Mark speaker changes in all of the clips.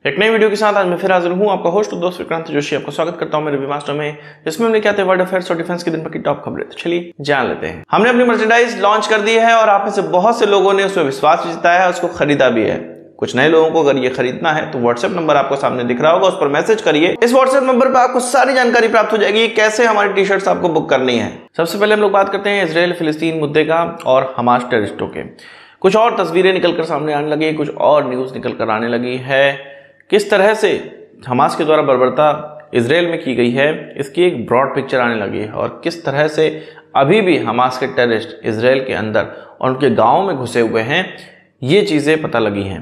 Speaker 1: एक नई वीडियो के साथ आज मैं फिर हाजिर हूं, आपका होस्ट दोस्त विक्रांत जोशी। आपका स्वागत करता हूं मेरे वीमास्टर में, जिसमें हम लेके आते हैं वर्ल्ड अफेयर्स और डिफेंस की दिन भर की टॉप खबरें। तो चलिए जान लेते हैं। हमने अपनी मर्चेंडाइज लॉन्च कर दी है और आप में से बहुत से लोगों ने उसमें विश्वास भी जताया है, उसको खरीदा भी है। कुछ नए लोगों को अगर ये खरीदना है तो व्हाट्सएप नंबर आपको सामने दिख रहा होगा, उस पर मैसेज करिए। इस व्हाट्सएप नंबर पर आपको सारी जानकारी प्राप्त हो जाएगी कैसे हमारी टी शर्ट्स आपको बुक करनी है। सबसे पहले हम लोग बात करते हैं इजराइल फिलिस्तीन मुद्दे का और हमास टेररिस्टों के। कुछ और तस्वीरें निकलकर सामने आने लगी, कुछ और न्यूज निकल कर आने लगी है। किस तरह से हमास के द्वारा बर्बरता इजराइल में की गई है, इसकी एक ब्रॉड पिक्चर आने लगी है। और किस तरह से अभी भी हमास के टेररिस्ट इजराइल के अंदर और उनके गाँव में घुसे हुए हैं, ये चीज़ें पता लगी हैं।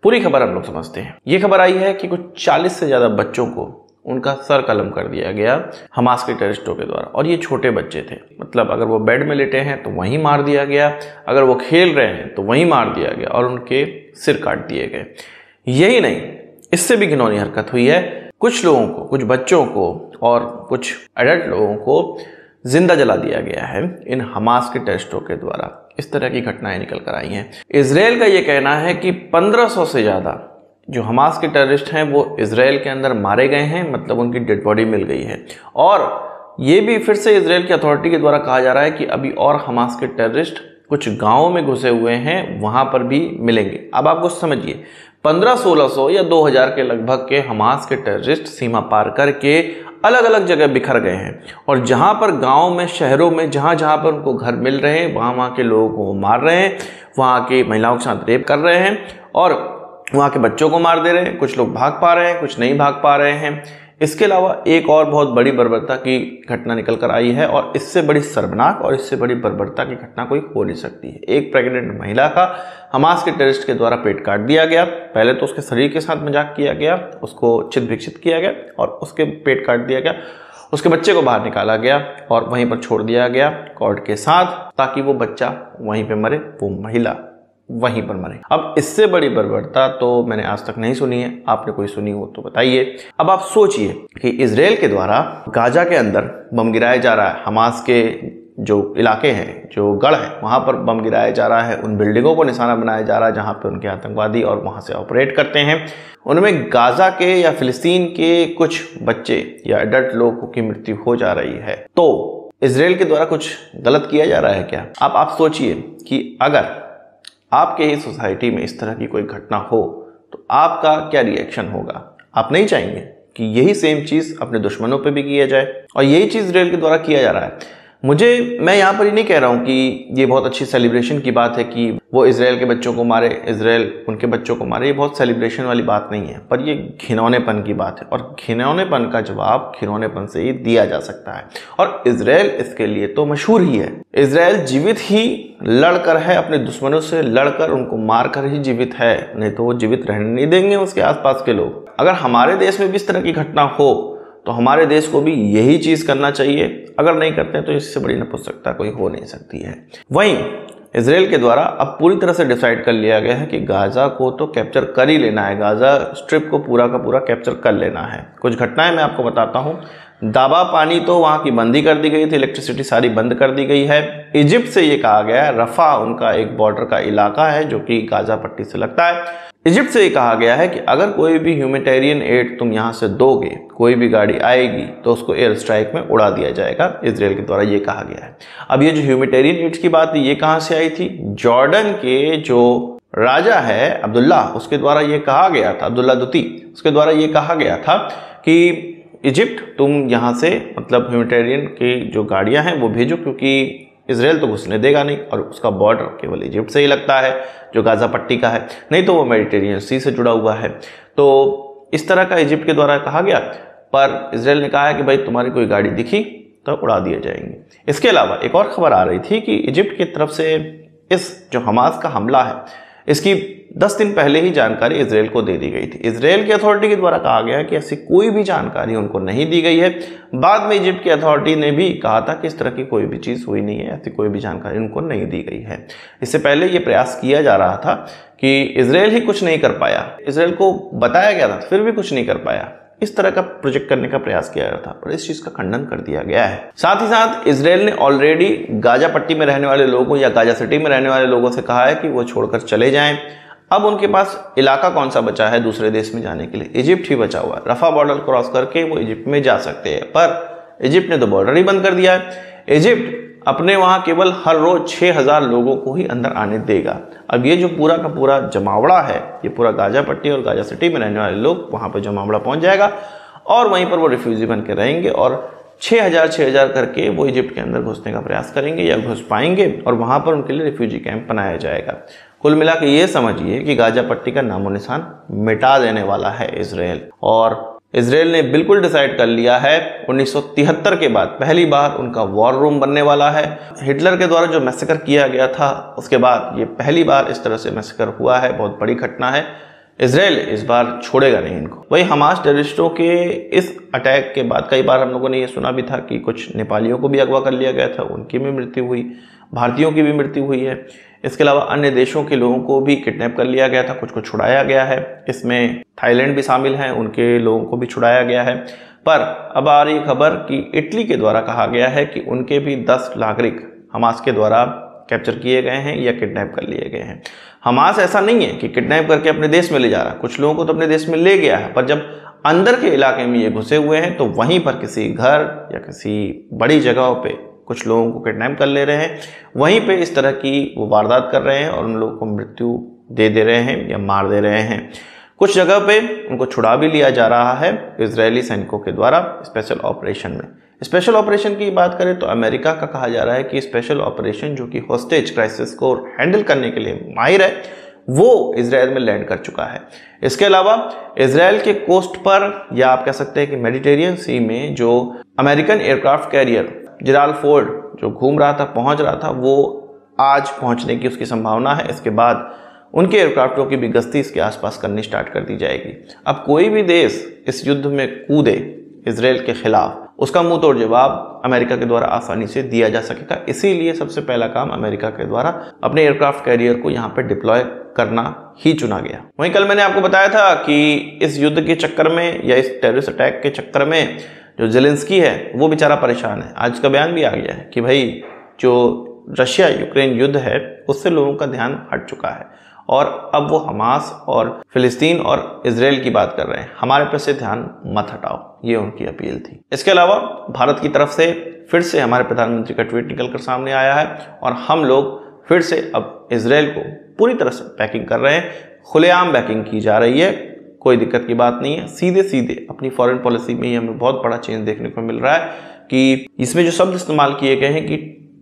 Speaker 1: पूरी खबर हम लोग समझते हैं। ये खबर आई है कि कुछ 40 से ज़्यादा बच्चों को उनका सर कलम कर दिया गया हमास के टेररिस्टों के द्वारा। और ये छोटे बच्चे थे, मतलब अगर वो बेड में लेटे हैं तो वहीं मार दिया गया, अगर वो खेल रहे हैं तो वहीं मार दिया गया और उनके सिर काट दिए गए। यही नहीं, इससे भी घिनौनी हरकत हुई है। कुछ लोगों को, कुछ बच्चों को और कुछ एडल्ट लोगों को जिंदा जला दिया गया है इन हमास के टेररिस्टों के द्वारा। इस तरह की घटनाएं निकल कर आई हैं। इजराइल का ये कहना है कि 1500 से ज़्यादा जो हमास के टेररिस्ट हैं वो इजराइल के अंदर मारे गए हैं, मतलब उनकी डेड बॉडी मिल गई है। और ये भी फिर से इजराइल की अथॉरिटी के द्वारा कहा जा रहा है कि अभी और हमास के टेररिस्ट कुछ गाँवों में घुसे हुए हैं, वहाँ पर भी मिलेंगे। अब आप कुछ समझिए, 1500-1600 या 2000 के लगभग के हमास के टेररिस्ट सीमा पार करके अलग अलग जगह बिखर गए हैं। और जहाँ पर गाँव में, शहरों में, जहाँ जहाँ पर उनको घर मिल रहे हैं, वहाँ के लोगों को मार रहे हैं, वहाँ की महिलाओं के साथ रेप कर रहे हैं और वहाँ के बच्चों को मार दे रहे हैं। कुछ लोग भाग पा रहे हैं, कुछ नहीं भाग पा रहे हैं। इसके अलावा एक और बहुत बड़ी बर्बरता की घटना निकल कर आई है और इससे बड़ी शर्मनाक और इससे बड़ी बर्बरता की घटना कोई हो नहीं सकती है। एक प्रेग्नेंट महिला का हमास के टेररिस्ट के द्वारा पेट काट दिया गया। पहले तो उसके शरीर के साथ मजाक किया गया, उसको चित भिक्षित किया गया और उसके पेट काट दिया गया। उसके बच्चे को बाहर निकाला गया और वहीं पर छोड़ दिया गया कॉर्ड के साथ, ताकि वो बच्चा वहीं पर मरे, वो महिला वहीं पर मरे। अब इससे बड़ी बर्बरता तो मैंने आज तक नहीं सुनी है। आपने कोई सुनी हो तो बताइए। अब आप सोचिए कि इजराइल के द्वारा गाजा के अंदर बम गिराया जा रहा है, हमास के जो इलाके हैं, जो गढ़ है, वहाँ पर बम गिराया जा रहा है, उन बिल्डिंगों को निशाना बनाया जा रहा है जहाँ पर उनके आतंकवादी और वहाँ से ऑपरेट करते हैं। उनमें गाजा के या फिलिस्तीन के कुछ बच्चे या एडल्ट लोगों की मृत्यु हो जा रही है। तो इजराइल के द्वारा कुछ गलत किया जा रहा है क्या? अब आप सोचिए कि अगर आपके ही सोसाइटी में इस तरह की कोई घटना हो तो आपका क्या रिएक्शन होगा? आप नहीं चाहेंगे कि यही सेम चीज़ अपने दुश्मनों पे भी किया जाए? और यही चीज़ इजराइल के द्वारा किया जा रहा है। मैं यहाँ पर ही नहीं कह रहा हूँ कि ये बहुत अच्छी सेलिब्रेशन की बात है कि वो इजराइल के बच्चों को मारे, इजराइल उनके बच्चों को मारे। ये बहुत सेलिब्रेशन वाली बात नहीं है, पर ये घिनौनेपन की बात है और घिनौनेपन का जवाब घिनौनेपन से ही दिया जा सकता है। और इजराइल इसके लिए तो मशहूर ही है। इजराइल जीवित ही लड़कर है, अपने दुश्मनों से लड़कर उनको मारकर ही जीवित है, नहीं तो वो जीवित रहने नहीं देंगे उसके आसपास के लोग। अगर हमारे देश में भी इस तरह की घटना हो तो हमारे देश को भी यही चीज़ करना चाहिए। अगर नहीं करते हैं तो इससे बड़ी नपुंसकता कोई हो नहीं सकती है। वहीं इजराइल के द्वारा अब पूरी तरह से डिसाइड कर लिया गया है कि गाजा को तो कैप्चर कर ही लेना है, गाजा स्ट्रिप को पूरा का पूरा कैप्चर कर लेना है। कुछ घटनाएं मैं आपको बताता हूँ। दाबा पानी तो वहाँ की बंदी कर दी गई थी, इलेक्ट्रिसिटी सारी बंद कर दी गई है। इजिप्ट से ये कहा गया है, रफा उनका एक बॉर्डर का इलाका है जो कि गाजा पट्टी से लगता है। इजिप्ट से ये कहा गया है कि अगर कोई भी ह्यूमैनिटेरियन एड तुम यहाँ से दोगे, कोई भी गाड़ी आएगी तो उसको एयर स्ट्राइक में उड़ा दिया जाएगा। इजराइल के द्वारा ये कहा गया है। अब ये जो ह्यूमैनिटेरियन एड्स की बात थी, ये कहाँ से आई थी? जॉर्डन के जो राजा है अब्दुल्ला, उसके द्वारा ये कहा गया था, अब्दुल्ला दुती, उसके द्वारा ये कहा गया था कि इजिप्ट तुम यहाँ से, मतलब ह्यूमैनिटेरियन की जो गाड़ियाँ हैं वो भेजो, क्योंकि इजराइल तो घुसने देगा नहीं और उसका बॉर्डर केवल इजिप्ट से ही लगता है जो गाजा पट्टी का है, नहीं तो वो मेडिटेरियन सी से जुड़ा हुआ है। तो इस तरह का इजिप्ट के द्वारा कहा गया, पर इजराइल ने कहा है कि भाई तुम्हारी कोई गाड़ी दिखी तो उड़ा दिए जाएंगे। इसके अलावा एक और खबर आ रही थी कि इजिप्ट की तरफ से इस जो हमास का हमला है, इसकी 10 दिन पहले ही जानकारी इजराइल को दे दी गई थी। इजराइल की अथॉरिटी के द्वारा कहा गया कि ऐसी कोई भी जानकारी उनको नहीं दी गई है। बाद में इजिप्ट की अथॉरिटी ने भी कहा था कि इस तरह की कोई भी चीज़ हुई नहीं है, ऐसी कोई भी जानकारी उनको नहीं दी गई है। इससे पहले ये प्रयास किया जा रहा था कि इजराइल ही कुछ नहीं कर पाया, इजराइल को बताया गया था फिर भी कुछ नहीं कर पाया। इस तरह का प्रोजेक्ट करने का प्रयास किया गया था और इस चीज का खंडन कर दिया गया है। साथ ही साथ इजराइल ने ऑलरेडी गाजा पट्टी में रहने वाले लोगों या गाजा सिटी में रहने वाले लोगों से कहा है कि वो छोड़कर चले जाएं। अब उनके पास इलाका कौन सा बचा है दूसरे देश में जाने के लिए? इजिप्ट ही बचा हुआ है। रफा बॉर्डर क्रॉस करके वो इजिप्ट में जा सकते हैं, पर इजिप्ट ने तो बॉर्डर ही बंद कर दिया है। इजिप्ट अपने वहां केवल हर रोज 6000 लोगों को ही अंदर आने देगा। अब ये जो पूरा का पूरा जमावड़ा है, ये पूरा गाजा पट्टी और गाजा सिटी में रहने वाले लोग वहां पर जमावड़ा पहुंच जाएगा और वहीं पर वो रिफ्यूजी बन के रहेंगे और 6000 करके वो इजिप्ट के अंदर घुसने का प्रयास करेंगे या घुस पाएंगे और वहां पर उनके लिए रिफ्यूजी कैंप बनाया जाएगा। कुल मिला के ये समझिए कि गाजा पट्टी का नामो निशान मिटा देने वाला है इसराइल। और इसराइल ने बिल्कुल डिसाइड कर लिया है 1973 के बाद पहली बार उनका वॉर रूम बनने वाला है। हिटलर के द्वारा जो मैसेकर किया गया था उसके बाद ये पहली बार इस तरह से मैसेकर हुआ है, बहुत बड़ी घटना है। इसराइल इस बार छोड़ेगा नहीं इनको। वही हमास टेररिस्टों के इस अटैक के बाद कई बार हम लोगों ने ये सुना भी था कि कुछ नेपालियों को भी अगवा कर लिया गया था, उनकी भी मृत्यु हुई, भारतीयों की भी मृत्यु हुई है। इसके अलावा अन्य देशों के लोगों को भी किडनैप कर लिया गया था, कुछ को छुड़ाया गया है। इसमें थाईलैंड भी शामिल हैं, उनके लोगों को भी छुड़ाया गया है। पर अब आ रही खबर कि इटली के द्वारा कहा गया है कि उनके भी 10 नागरिक हमास के द्वारा कैप्चर किए गए हैं या किडनैप कर लिए गए हैं। हमास ऐसा नहीं है कि किडनैप करके अपने देश में ले जा रहा, कुछ लोगों को तो अपने देश में ले गया है, पर जब अंदर के इलाके में ये घुसे हुए हैं तो वहीं पर किसी घर या किसी बड़ी जगहों पे कुछ लोगों को किडनैप कर ले रहे हैं, वहीं पे इस तरह की वो वारदात कर रहे हैं और उन लोगों को मृत्यु दे रहे हैं या मार दे रहे हैं। कुछ जगह पे उनको छुड़ा भी लिया जा रहा है इजरायली सैनिकों के द्वारा स्पेशल ऑपरेशन में। स्पेशल ऑपरेशन की बात करें तो अमेरिका का कहा जा रहा है कि स्पेशल ऑपरेशन जो कि हॉस्टेज क्राइसिस को हैंडल करने के लिए माहिर है, वो इजराइल में लैंड कर चुका है। इसके अलावा इजराइल के कोस्ट पर या आप कह सकते हैं कि मेडिटेरियन सी में जो American aircraft carrier Gerald Ford जो घूम रहा था, पहुंच रहा था, वो आज पहुंचने की उसकी संभावना है। इसके बाद उनके एयरक्राफ्टों की भी गश्ती इसके आसपास करनी स्टार्ट कर दी जाएगी। अब कोई भी देश इस युद्ध में कूदे इजराइल के खिलाफ, उसका मुंह तोड़ जवाब अमेरिका के द्वारा आसानी से दिया जा सकेगा। इसीलिए सबसे पहला काम अमेरिका के द्वारा अपने एयरक्राफ्ट कैरियर को यहाँ पे डिप्लॉय करना ही चुना गया। वहीं कल मैंने आपको बताया था कि इस युद्ध के चक्कर में या इस टेररिस्ट अटैक के चक्कर में जो जेलेंस्की है वो बेचारा परेशान है। आज का बयान भी आ गया है कि भाई जो रशिया यूक्रेन युद्ध है उससे लोगों का ध्यान हट चुका है और अब वो हमास और फिलिस्तीन और इजराइल की बात कर रहे हैं, हमारे पे से ध्यान मत हटाओ, ये उनकी अपील थी। इसके अलावा भारत की तरफ से फिर से हमारे प्रधानमंत्री का ट्वीट निकलकर सामने आया है और हम लोग फिर से अब इजराइल को पूरी तरह से पैकिंग कर रहे हैं। खुलेआम पैकिंग की जा रही है, कोई दिक्कत की बात नहीं है। सीधे सीधे अपनी फॉरेन पॉलिसी में ही हमें बहुत बड़ा चेंज देखने को मिल रहा है कि इसमें जो शब्द इस्तेमाल किए गए हैं कि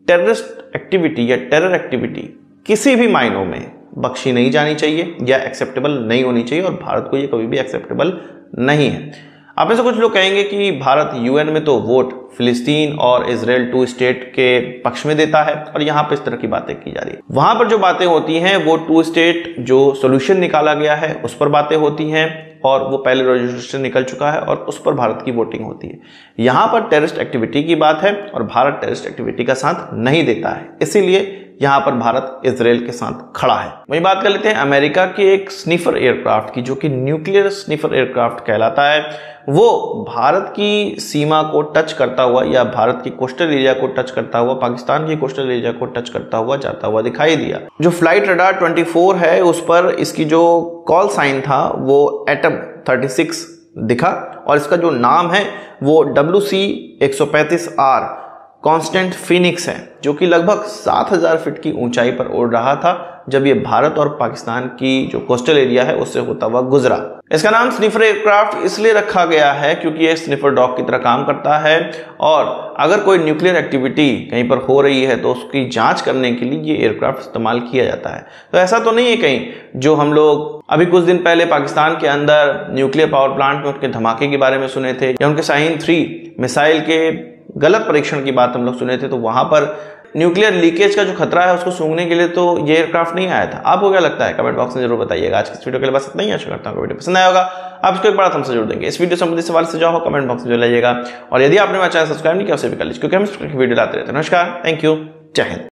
Speaker 1: टेररिस्ट एक्टिविटी या टेरर एक्टिविटी किसी भी मायनों में बख्शी नहीं जानी चाहिए या एक्सेप्टेबल नहीं होनी चाहिए और भारत को ये कभी भी एक्सेप्टेबल नहीं है। आप में से कुछ लोग कहेंगे कि भारत यूएन में तो वोट फिलिस्तीन और इजराइल 2 स्टेट के पक्ष में देता है और यहाँ पर इस तरह की बातें की जा रही है। वहां पर जो बातें होती हैं वो 2 स्टेट जो सोल्यूशन निकाला गया है उस पर बातें होती हैं और वो पहले रेजोल्यूशन निकल चुका है और उस पर भारत की वोटिंग होती है। यहाँ पर टेररिस्ट एक्टिविटी की बात है और भारत टेररिस्ट एक्टिविटी का साथ नहीं देता है, इसीलिए यहाँ पर भारत इजराइल के साथ खड़ा है। वही बात कर लेते हैं अमेरिका के एक स्निफर एयरक्राफ्ट की, जो कि न्यूक्लियर स्निफर एयरक्राफ्ट कहलाता है। वो भारत की सीमा को टच करता हुआ या भारत की कोस्टल एरिया को टच करता हुआ पाकिस्तान की कोस्टल एरिया को टच करता हुआ जाता हुआ दिखाई दिया। जो फ्लाइट रडार 24 है उस पर इसकी जो कॉल साइन था वो एटम 36 दिखा और इसका जो नाम है वो WC-135R कांस्टेंट फिनिक्स है, जो कि लगभग 7000 फीट की ऊंचाई पर उड़ रहा था जब ये भारत और पाकिस्तान की जो कोस्टल एरिया है उससे होता हुआ गुजरा। इसका नाम स्निफर एयरक्राफ्ट इसलिए रखा गया है क्योंकि ये स्निफर डॉग की तरह काम करता है और अगर कोई न्यूक्लियर एक्टिविटी कहीं पर हो रही है तो उसकी जांच करने के लिए ये एयरक्राफ्ट इस्तेमाल किया जाता है। तो ऐसा तो नहीं है कहीं जो हम लोग अभी कुछ दिन पहले पाकिस्तान के अंदर न्यूक्लियर पावर प्लांट में उनके धमाके के बारे में सुने थे या उनके शाहीन 3 मिसाइल के गलत परीक्षण की बात हम लोग सुने थे, तो वहां पर न्यूक्लियर लीकेज का जो खतरा है उसको सूंघने के लिए तो ये एयरक्राफ्ट नहीं आया था। आपको क्या लगता है कमेंट बॉक्स में जरूर बताइएगा। आज की इस वीडियो के लिए बस इतना ही, आशा करता हूँ वीडियो पसंद आया होगा। आप इसको एक बड़ा थम्स अप जरूर देंगे। इस वीडियो संबंधित सवाल से जाओ कमेंट बॉक्स में जरूर लाइएगा और यदि आपने हमारा चैनल सब्सक्राइब नहीं किया उसे भी कर लीजिए क्योंकि हम इस वीडियो लाते रहते हैं। नमस्कार, थैंक यू, जय हिंद।